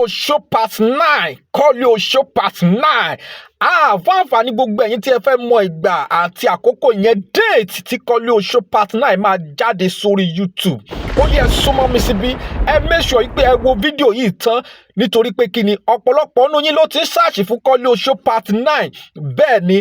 Koleoso part 9 Koleoso part 9 fún àǹfààní gbogbo ẹ̀yin tí ẹ fẹ́ mọ ìgbà àti àkókò yẹn déètì tí Koleoso part 9 máa jáde sórí YouTube. Ó yẹ súnmọ́ mi síbí ẹ make sure pé ẹ wo fídíò yìí tán nítorí pé kí ni ọ̀pọ̀lọpọ̀ nínú yín ló ti ń ṣáàṣì fún Koleoso part 9 bẹ́ẹ̀ ni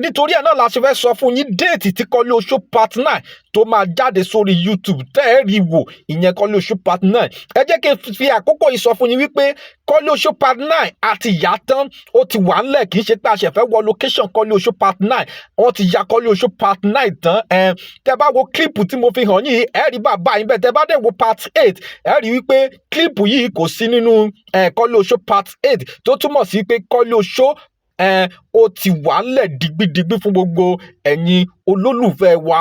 nítorí ẹ̀ náà la ṣe fẹ́ sọ fún yín déètì tí Koleoso part 9 tó máa jáde sórí YouTube tẹ́ ẹ rí wò ìyẹn Koleoso part 9. Ẹ jẹ́ kí n fi àkókò yìí sọ fún yín wípé Koleoso part 9 àti ìyá tán ó ti wà ńlẹ̀ kì í ṣe pé a ṣe fẹ́ wọ location Koleoso part 9 wọ́n ti ya Koleoso part 9 tán tẹ́ bá wo kílípù tí mo fi hàn yín ẹ rí bàbá yín bẹ́ẹ̀ tẹ́ bá dẹ̀ wo part 8 ẹ rí wípé kílípù yìí kò sí nínú Koleoso part 8 tó túmọ̀ sí pé Koleoso ó ti wà ńlẹ̀ digbidigbi fún gbogbo ẹ̀yin olólùfẹ́ wa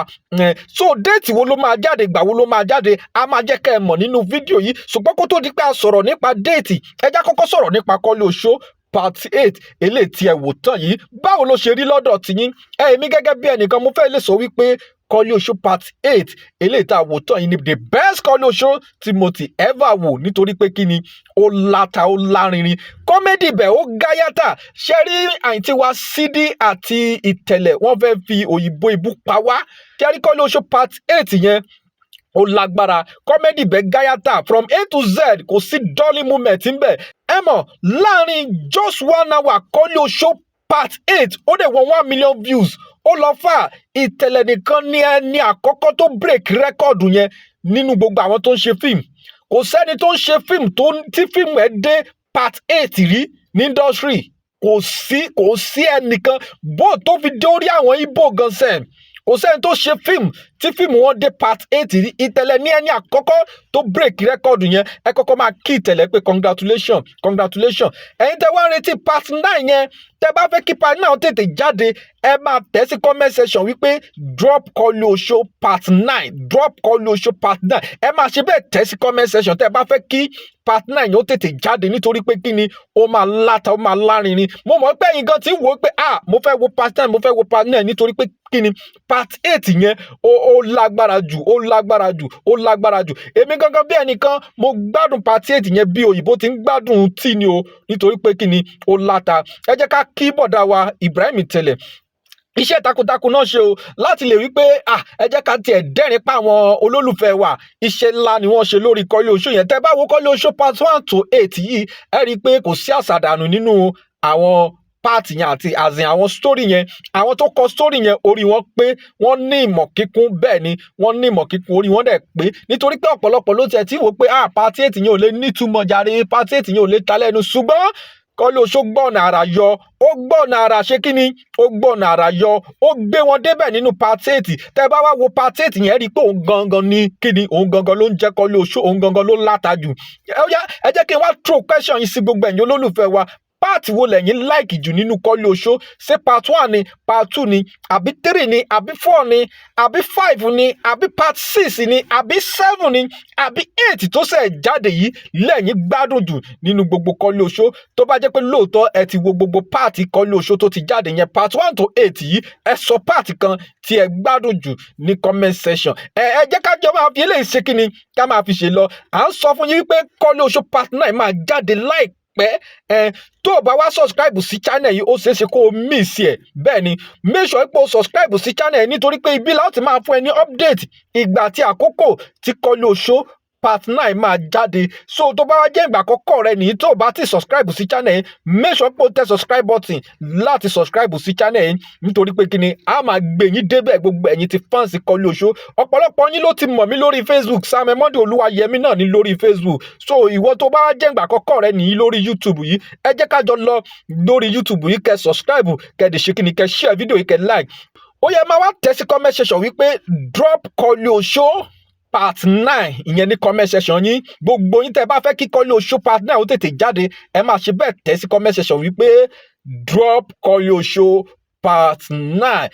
so déètì wo ló máa jáde ìgbà wo ló máa jáde a máa jẹ́ kẹ́ ẹ mọ̀ nínú fídíò yìí ṣùgbọ́n kó tó di pé a sọ̀rọ̀ nípa déètì ẹ já kọ́kọ́ sọ̀rọ̀ nípa Koleoso part 8 eléyìí tí ẹ wò tán yìí báwo ló ṣe rí lọ́dọ̀ tiyín èmi gẹ́gẹ́ bí ẹnìkan mo fẹ́ lè sọ wípé Koleoso part 8 eléyìí tá a wò tán yìí ni the best Koleoso tí mo ti ever wò nítorí pé kí ni ó láta ó lárinrin kọ́mẹ́dì bẹ̀ ó gáyàtà ṣe rí àyìntí wa Sídí àti Ìtẹ̀lẹ̀ wọ́n fẹ́ fi òyìnbó ibú pa wá ṣe rí Koleoso part 8 yẹn ó lágbára kọ́mẹ́dì bẹ̀ gáyàtà from A to Z kò sí dolly moment ń bẹ̀ ẹ mọ̀ láàrin just 1 hour Koleoso part 8 ó dẹ̀ wọ 1 million views ó lọ fà Iteledicon ní ẹni àkọ́kọ́ tó break record yẹn nínú gbogbo àwọn tó ń ṣe fíìmù kò sẹ́ni tó ń ṣe fíìmù tí fíìmù ẹ̀ dé part 8 rí ní industry kò sí ẹnìkan bó tó fi dé orí àwọn Igbo gan sẹ́ẹ̀ kò sẹ́ni tó ṣe fíìmù tí fíìmù wọn dé part 8 rí Ìtẹ̀lẹ̀ ní ẹni àkọ́kọ́ tó break record yẹn ẹ kọ́kọ́ máa kí Ìtẹ̀lẹ̀ pé congratulations ẹ̀yin tẹ́ wá ń retí part 9 yẹn tẹ́ bá fẹ́ kí part 9 tètè jáde ẹ máa tẹ̀ sí comment section wípé drop Koleoso part 9 drop Koleoso part 9 ẹ máa ṣe bẹ́ẹ̀ tẹ̀ sí comment section tẹ́ bá fẹ́ kí part 9 yóò tètè jáde nítorí pé kí ni ó máa láta ó máa lárinrin mo mọ̀ pé ẹ̀yin gan ti ń wò ó pé mo fẹ́ wo part 9 mo fẹ́ wo part 9 nítorí pé kí ni part 8 yẹn ó lágbára jù èmi gangan bí ẹnìkan mo gbádùn part 8 yẹn bí òyìnbó ti ń gbádùn tí ni o nítorí pé kí ni ó láta ẹ jẹ́ ká kí bọ̀dá wa Ibrahim Ìtẹ̀lẹ̀ iṣẹ́ takuntakun náà ṣe o láti lè rí pé ẹ jẹ́ ká tiẹ̀ dẹ́rìn pa àwọn olólùfẹ́ wa iṣẹ́ ńlá ni wọ́n ṣe lórí Koleoso yẹn tẹ́ bá wo Koleoso part 1 to 8 yìí ẹ rí i pé kò sí àṣàdànù nínú àwọn páàtì yẹn àti àzìn àwọn sítórì yẹn àwọn tó kọ sítórì yẹn orí wọn pé wọ́n ní ìmọ̀ kíkún bẹ́ẹ̀ ni wọ́n ní ìmọ̀ kíkún orí wọn dẹ̀ pé nítorí pé ọ̀pọ̀lọpọ̀ ló tiẹ̀ tí wò pé part 8 yẹn ò lè nítumọ̀ jàre part 8 yẹn ò lè ta lẹ́nu ṣùgbọ́n Koleoso gbọ́nà àrà yọ ó gbọ́nà àrà ṣe kí ni ó gbọ́nà àrà yọ ó gbé wọn débẹ̀ nínú part 8 tẹ́ bá wá wo part 8 yẹn rí i pé òun gangan ní kí ni òun gangan ló ń jẹ́ Koleoso òun gangan ló láta jù ẹ jẹ́ kí n wá throw question yìí sí gbogbo ẹ̀yin olólùfẹ́ wa part wo lẹ́yìn like jù nínú Koleoso ṣé part 1 ni part 2 ni àbí 3 ni àbí 4 ni àbí 5 ni àbí part 6 ni àbí 7 ni àbí 8 tó ṣẹ̀ jáde yìí lẹ́yìn gbádùn jù nínú gbogbo Koleoso tó bá jẹ́ pé lóòótọ́ ẹ ti wo gbogbo part Koleoso tó ti jáde yẹn part 1 to 8 yìí ẹ sọ part kan tí ẹ gbádùn jù ní comment section ẹ jẹ́ ká jọ máa fi eléyìí ṣe kí ni ká máa fi ṣe lọ à ń sọ fún yín wípé Koleoso part 9 máa jáde pẹ́ tó o bá wá subscribe sí channel yìí ó ṣeé ṣe kó o miss ẹ̀ bẹ́ẹ̀ ni make sure pé o subscribe sí channel yìí nítorí pé ibi láti máa fún ẹ ní update ìgbà àti àkókò tí Koleoso part 9 máa jáde so tó bá wá jẹ́ ìgbà àkọ́kọ́ rẹ nìyí tó o bá ti subscribe sí channel yìí make sure pé o tẹ subscribe button láti subscribe sí channel yìí nítorí pé kíni a máa gbé yín débẹ̀ gbogbo ẹ̀yin ti fans Koleoso ọ̀pọ̀lọpọ̀ yín ló ti mọ̀ mí lórí Facebook Sam Monday Olúwayẹmí náà ní lórí Facebook so ìwọ tó bá wá jẹ́ ìgbà àkọ́kọ́ rẹ nìyí lórí YouTube yìí ẹ jẹ́ ká jọ lọ lórí YouTube yìí kẹ́ subscribe kẹ́ dẹ̀ ṣe kíni kẹ́ share video yìí kẹ́ like ó yẹ máa wá tẹ̀ sí comment section wípé drop Koleoso part 9 ìyẹn ní comment section yín gbogbo yín tẹ́ bá fẹ́ kí Koleoso part 9 ó tètè jáde ẹ máa ṣe bẹ́ẹ̀ tẹ̀ sí comment section wípé drop Koleoso part 9